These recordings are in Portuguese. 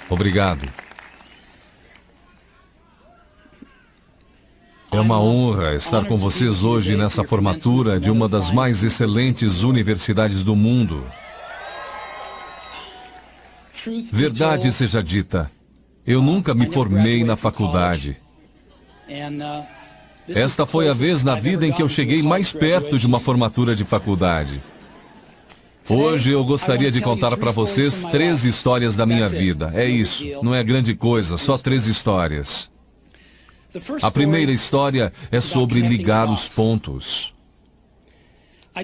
Obrigado. É uma honra estar com vocês hoje nessa formatura de uma das mais excelentes universidades do mundo. Verdade seja dita, eu nunca me formei na faculdade. Esta foi a vez na vida em que eu cheguei mais perto de uma formatura de faculdade. Hoje eu gostaria de contar para vocês 3 histórias da minha vida. É isso, não é grande coisa, só 3 histórias. A primeira história é sobre ligar os pontos.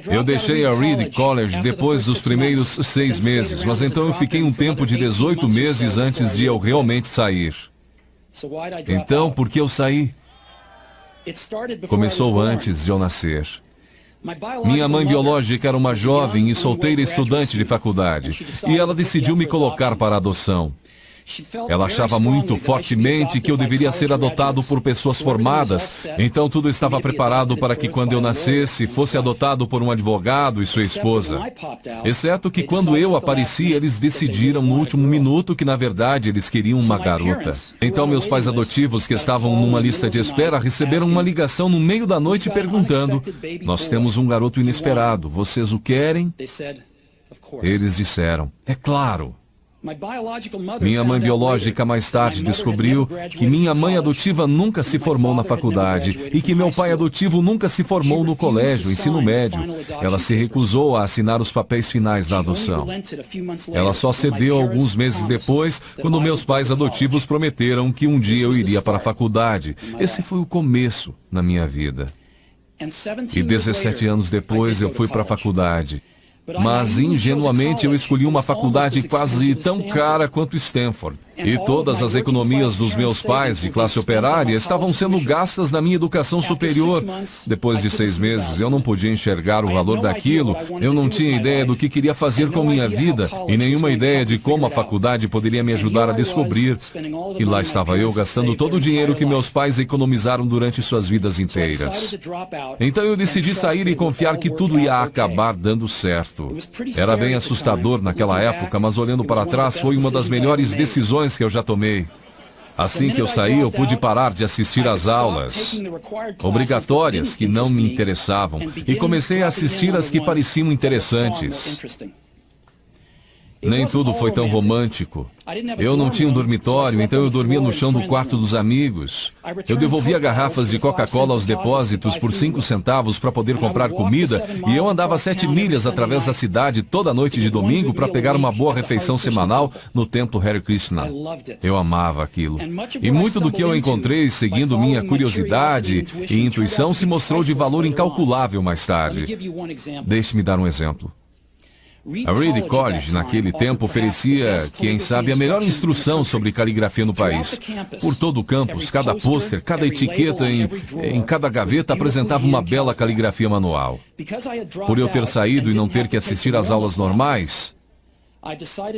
Eu deixei a Reed College depois dos primeiros 6 meses, mas então eu fiquei um tempo de 18 meses antes de eu realmente sair. Então, por que eu saí? Começou antes de eu nascer. Minha mãe biológica era uma jovem e solteira estudante de faculdade, e ela decidiu me colocar para adoção. Ela achava muito fortemente que eu deveria ser adotado por pessoas formadas, então tudo estava preparado para que quando eu nascesse, fosse adotado por um advogado e sua esposa. Exceto que quando eu apareci, eles decidiram no último minuto que na verdade eles queriam uma garota. Então meus pais adotivos, que estavam numa lista de espera, receberam uma ligação no meio da noite perguntando: "Nós temos um garoto inesperado, vocês o querem?" Eles disseram: "É claro." Minha mãe biológica mais tarde descobriu que minha mãe adotiva nunca se formou na faculdade e que meu pai adotivo nunca se formou no colégio, ensino médio. Ela se recusou a assinar os papéis finais da adoção. Ela só cedeu alguns meses depois, quando meus pais adotivos prometeram que um dia eu iria para a faculdade. Esse foi o começo na minha vida. E 17 anos depois eu fui para a faculdade. Mas, ingenuamente, eu escolhi uma faculdade quase tão cara quanto Stanford. E todas as economias dos meus pais de classe operária estavam sendo gastas na minha educação superior. Depois de 6 meses, eu não podia enxergar o valor daquilo, eu não tinha ideia do que queria fazer com minha vida e nenhuma ideia de como a faculdade poderia me ajudar a descobrir. E lá estava eu gastando todo o dinheiro que meus pais economizaram durante suas vidas inteiras. Então eu decidi sair e confiar que tudo ia acabar dando certo. Era bem assustador naquela época, mas olhando para trás foi uma das melhores decisões que eu já tomei. Assim que eu saí, eu pude parar de assistir às aulas obrigatórias que não me interessavam e comecei a assistir as que pareciam interessantes. Nem tudo foi tão romântico. Eu não tinha um dormitório, então eu dormia no chão do quarto dos amigos. Eu devolvia garrafas de Coca-Cola aos depósitos por 5 centavos para poder comprar comida, e eu andava 7 milhas através da cidade toda noite de domingo para pegar uma boa refeição semanal no templo Hare Krishna. Eu amava aquilo. E muito do que eu encontrei seguindo minha curiosidade e intuição se mostrou de valor incalculável mais tarde. Deixe-me dar um exemplo. A Reed College, naquele tempo, oferecia, quem sabe, a melhor instrução sobre caligrafia no país. Por todo o campus, cada pôster, cada etiqueta em cada gaveta apresentava uma bela caligrafia manual. Por eu ter saído e não ter que assistir às aulas normais,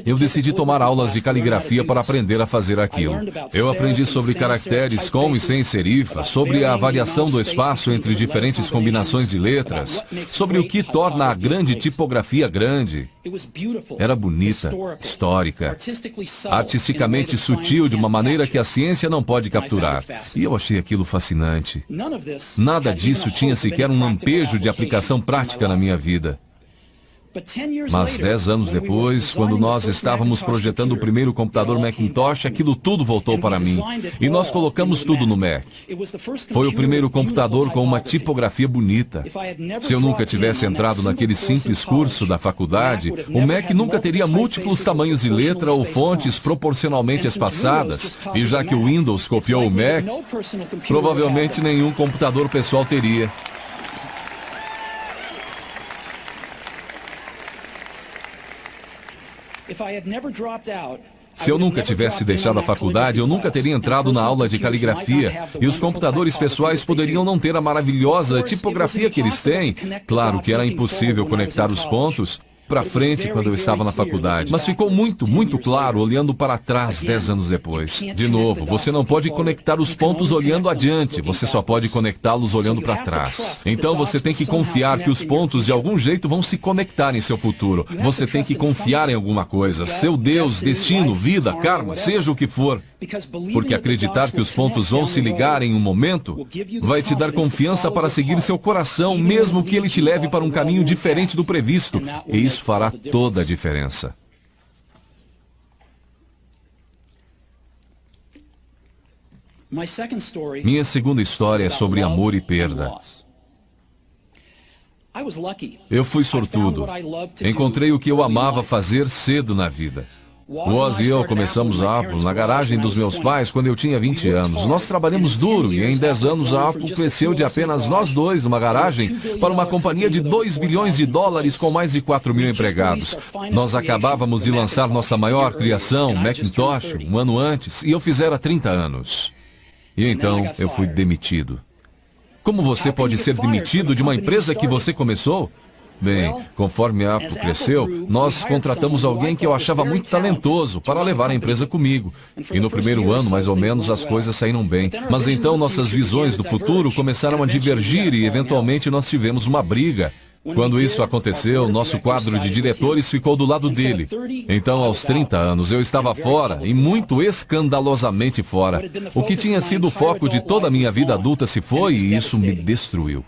eu decidi tomar aulas de caligrafia para aprender a fazer aquilo. Eu aprendi sobre caracteres com e sem serifa, sobre a variação do espaço entre diferentes combinações de letras, sobre o que torna a grande tipografia grande. Era bonita, histórica, artisticamente sutil de uma maneira que a ciência não pode capturar. E eu achei aquilo fascinante. Nada disso tinha sequer um lampejo de aplicação prática na minha vida. Mas 10 anos depois, quando nós estávamos projetando o primeiro computador Macintosh, aquilo tudo voltou para mim. E nós colocamos tudo no Mac. Foi o primeiro computador com uma tipografia bonita. Se eu nunca tivesse entrado naquele simples curso da faculdade, o Mac nunca teria múltiplos tamanhos de letra ou fontes proporcionalmente espaçadas. E já que o Windows copiou o Mac, provavelmente nenhum computador pessoal teria. Se eu nunca tivesse deixado a faculdade, eu nunca teria entrado na aula de caligrafia, e os computadores pessoais poderiam não ter a maravilhosa tipografia que eles têm. Claro que era impossível conectar os pontos, para frente quando eu estava na faculdade, mas ficou muito claro olhando para trás 10 anos depois. De novo, você não pode conectar os pontos olhando adiante, você só pode conectá-los olhando para trás. Então você tem que confiar que os pontos de algum jeito vão se conectar em seu futuro. Você tem que confiar em alguma coisa, seu Deus, destino, vida, karma, seja o que for. Porque acreditar que os pontos vão se ligar em um momento vai te dar confiança para seguir seu coração, mesmo que ele te leve para um caminho diferente do previsto. E isso fará toda a diferença. Minha segunda história é sobre amor e perda. Eu fui sortudo. Encontrei o que eu amava fazer cedo na vida. O Oz e eu começamos a Apple na garagem dos meus pais quando eu tinha 20 anos. Nós trabalhamos duro e em 10 anos a Apple cresceu de apenas nós dois numa garagem para uma companhia de $2 bilhões com mais de 4 mil empregados. Nós acabávamos de lançar nossa maior criação, Macintosh, um ano antes, e eu fizera 30 anos. E então eu fui demitido. Como você pode ser demitido de uma empresa que você começou? Bem, conforme a Apple cresceu, nós contratamos alguém que eu achava muito talentoso para levar a empresa comigo. E no primeiro ano, mais ou menos, as coisas saíram bem. Mas então nossas visões do futuro começaram a divergir e eventualmente nós tivemos uma briga. Quando isso aconteceu, nosso quadro de diretores ficou do lado dele. Então, aos 30 anos, eu estava fora, e muito escandalosamente fora. O que tinha sido o foco de toda a minha vida adulta se foi, e isso me destruiu.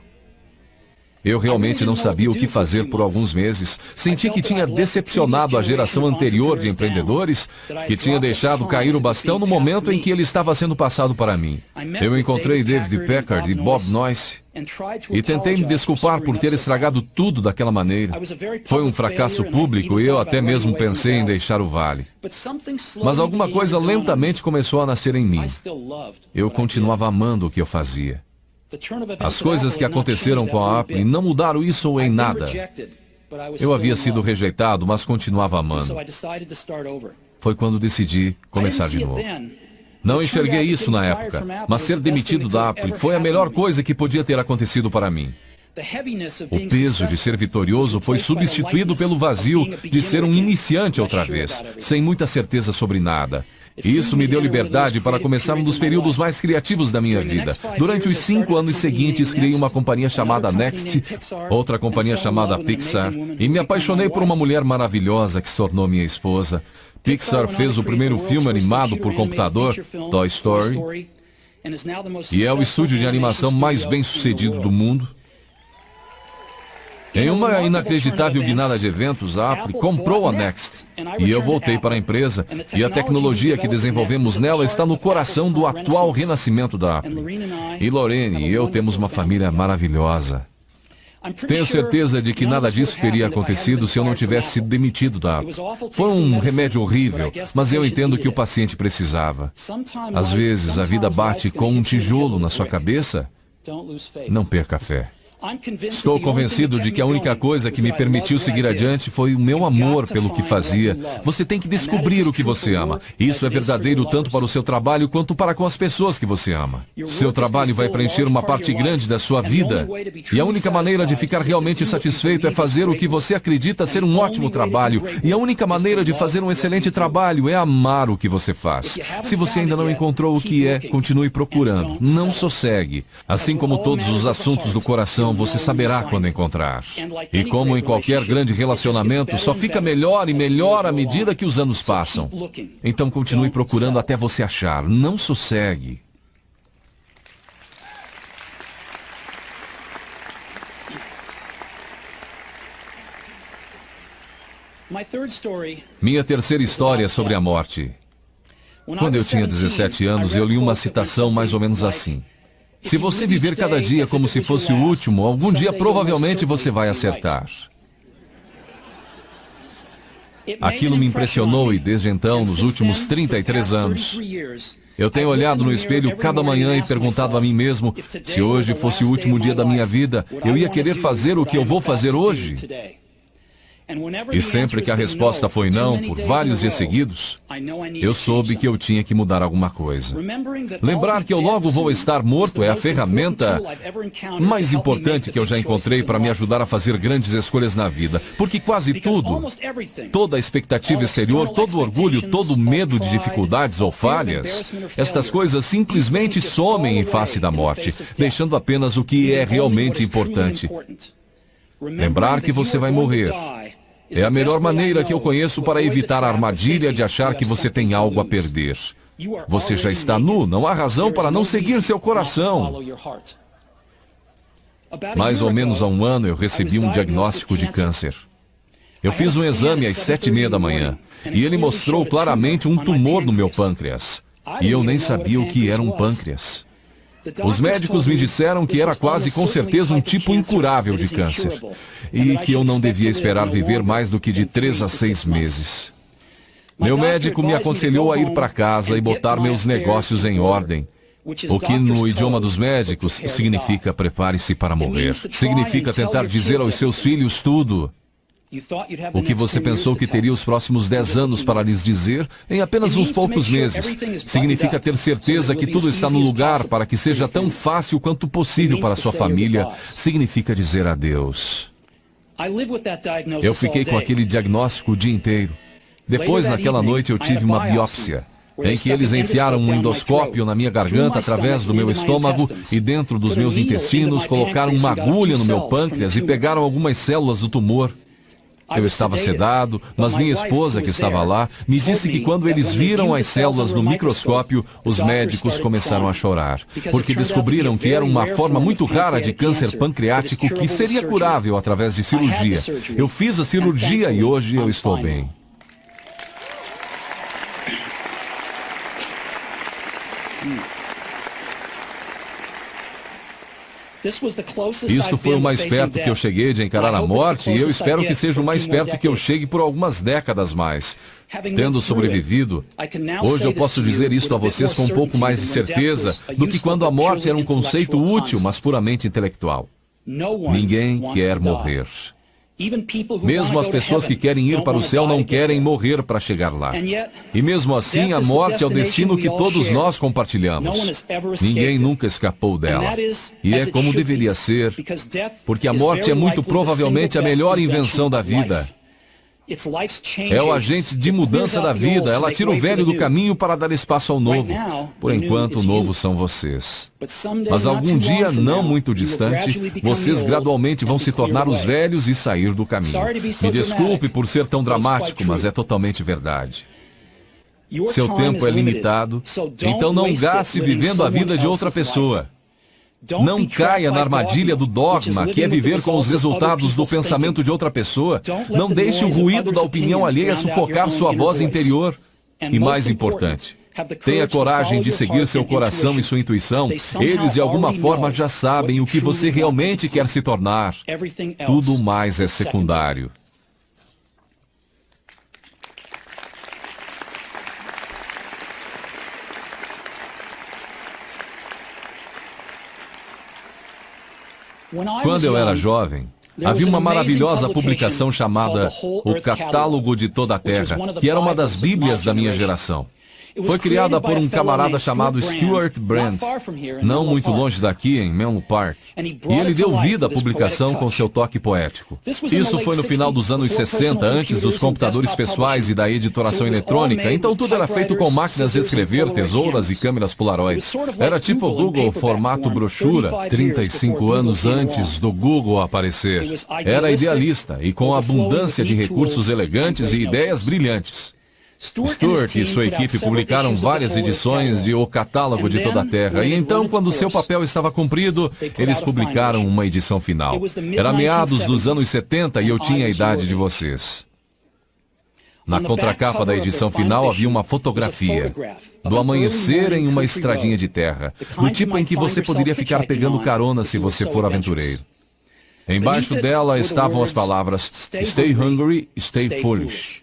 Eu realmente não sabia o que fazer por alguns meses. Senti que tinha decepcionado a geração anterior de empreendedores, que tinha deixado cair o bastão no momento em que ele estava sendo passado para mim. Eu encontrei David Packard e Bob Noyce e tentei me desculpar por ter estragado tudo daquela maneira. Foi um fracasso público e eu até mesmo pensei em deixar o vale. Mas alguma coisa lentamente começou a nascer em mim. Eu continuava amando o que eu fazia. As coisas que aconteceram com a Apple não mudaram isso em nada. Eu havia sido rejeitado, mas continuava amando. Foi quando decidi começar de novo. Não enxerguei isso na época, mas ser demitido da Apple foi a melhor coisa que podia ter acontecido para mim. O peso de ser vitorioso foi substituído pelo vazio de ser um iniciante outra vez, sem muita certeza sobre nada. E isso me deu liberdade para começar um dos períodos mais criativos da minha vida. Durante os 5 anos seguintes, criei uma companhia chamada Next, outra companhia chamada Pixar, e me apaixonei por uma mulher maravilhosa que se tornou minha esposa. Pixar fez o primeiro filme animado por computador, Toy Story, e é o estúdio de animação mais bem-sucedido do mundo. Em uma inacreditável guinada de eventos, a Apple comprou a Next. E eu voltei para a empresa, e a tecnologia que desenvolvemos nela está no coração do atual renascimento da Apple. E Lorraine e eu temos uma família maravilhosa. Tenho certeza de que nada disso teria acontecido se eu não tivesse sido demitido da Apple. Foi um remédio horrível, mas eu entendo que o paciente precisava. Às vezes a vida bate com um tijolo na sua cabeça. Não perca a fé. Estou convencido de que a única coisa que me permitiu seguir adiante foi o meu amor pelo que fazia. Você tem que descobrir o que você ama. Isso é verdadeiro tanto para o seu trabalho quanto para com as pessoas que você ama. Seu trabalho vai preencher uma parte grande da sua vida. E a única maneira de ficar realmente satisfeito é fazer o que você acredita ser um ótimo trabalho. E a única maneira de fazer um excelente trabalho é amar o que você faz. Se você ainda não encontrou o que é, continue procurando. Não sossegue. Assim como todos os assuntos do coração, você saberá quando encontrar. E como em qualquer grande relacionamento, só fica melhor e melhor à medida que os anos passam. Então continue procurando até você achar. Não sossegue. Minha terceira história é sobre a morte. Quando eu tinha 17 anos, eu li uma citação mais ou menos assim: se você viver cada dia como se fosse o último, algum dia provavelmente você vai acertar. Aquilo me impressionou e desde então, nos últimos 33 anos, eu tenho olhado no espelho cada manhã e perguntado a mim mesmo, se hoje fosse o último dia da minha vida, eu ia querer fazer o que eu vou fazer hoje? E sempre que a resposta foi não, por vários dias seguidos, eu soube que eu tinha que mudar alguma coisa. Lembrar que eu logo vou estar morto é a ferramenta mais importante que eu já encontrei para me ajudar a fazer grandes escolhas na vida. Porque quase tudo, toda a expectativa exterior, todo o orgulho, todo o medo de dificuldades ou falhas, estas coisas simplesmente somem em face da morte, deixando apenas o que é realmente importante. Lembrar que você vai morrer é a melhor maneira que eu conheço para evitar a armadilha de achar que você tem algo a perder. Você já está nu, não há razão para não seguir seu coração. Mais ou menos há um ano eu recebi um diagnóstico de câncer. Eu fiz um exame às 7h30 da manhã e ele mostrou claramente um tumor no meu pâncreas. E eu nem sabia o que era um pâncreas. Os médicos me disseram que era quase com certeza um tipo incurável de câncer e que eu não devia esperar viver mais do que de 3 a 6 meses. Meu médico me aconselhou a ir para casa e botar meus negócios em ordem, o que no idioma dos médicos significa prepare-se para morrer. Significa tentar dizer aos seus filhos tudo o que você pensou que teria os próximos 10 anos para lhes dizer em apenas uns poucos meses. Significa ter certeza que tudo está no lugar para que seja tão fácil quanto possível para sua família. Significa dizer adeus. Eu fiquei com aquele diagnóstico o dia inteiro. Depois, naquela noite, eu tive uma biópsia, em que eles enfiaram um endoscópio na minha garganta através do meu estômago e dentro dos meus intestinos colocaram uma agulha no meu pâncreas e pegaram algumas células do tumor. Eu estava sedado, mas minha esposa, que estava lá, me disse que quando eles viram as células no microscópio, os médicos começaram a chorar, porque descobriram que era uma forma muito rara de câncer pancreático que seria curável através de cirurgia. Eu fiz a cirurgia e hoje eu estou bem. Isto foi o mais perto que eu cheguei de encarar a morte e eu espero que seja o mais perto que eu chegue por algumas décadas mais. Tendo sobrevivido, hoje eu posso dizer isto a vocês com um pouco mais de certeza do que quando a morte era um conceito útil, mas puramente intelectual. Ninguém quer morrer. Mesmo as pessoas que querem ir para o céu não querem morrer para chegar lá. E mesmo assim, a morte é o destino que todos nós compartilhamos. Ninguém nunca escapou dela. E é como deveria ser, porque a morte é muito provavelmente a melhor invenção da vida. É o agente de mudança da vida. Ela tira o velho do caminho para dar espaço ao novo. Por enquanto, o novo são vocês. Mas algum dia, não muito distante, vocês gradualmente vão se tornar os velhos e sair do caminho. Me desculpe por ser tão dramático, mas é totalmente verdade. Seu tempo é limitado, então não gaste vivendo a vida de outra pessoa. Não caia na armadilha do dogma, que é viver com os resultados do pensamento de outra pessoa. Não deixe o ruído da opinião alheia sufocar sua voz interior. E mais importante, tenha coragem de seguir seu coração e sua intuição. Eles, de alguma forma, já sabem o que você realmente quer se tornar. Tudo mais é secundário. Quando eu era jovem, havia uma maravilhosa publicação chamada O Catálogo de Toda a Terra, que era uma das bíblias da minha geração. Foi criada por um camarada chamado Stuart Brand, não muito longe daqui, em Menlo Park. E ele deu vida à publicação com seu toque poético. Isso foi no final dos anos 60, antes dos computadores pessoais e da editoração eletrônica, então tudo era feito com máquinas de escrever, tesouras e câmeras Polaroid. Era tipo o Google formato brochura, 35 anos antes do Google aparecer. Era idealista e com abundância de recursos elegantes e ideias brilhantes. Stuart e sua equipe publicaram várias edições de O Catálogo de Toda a Terra, e então, quando seu papel estava cumprido, eles publicaram uma edição final. Era meados dos anos 70 e eu tinha a idade de vocês. Na contracapa da edição final havia uma fotografia do amanhecer em uma estradinha de terra, do tipo em que você poderia ficar pegando carona se você for aventureiro. Embaixo dela estavam as palavras Stay hungry, stay foolish.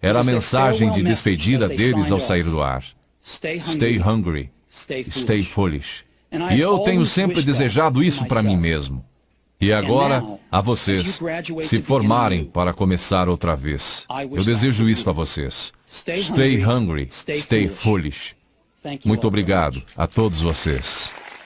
Era a mensagem de despedida deles ao sair do ar. Stay hungry, stay foolish. E eu tenho sempre desejado isso para mim mesmo. E agora, a vocês, se formarem para começar outra vez. Eu desejo isso a vocês. Stay hungry, stay foolish. Muito obrigado a todos vocês.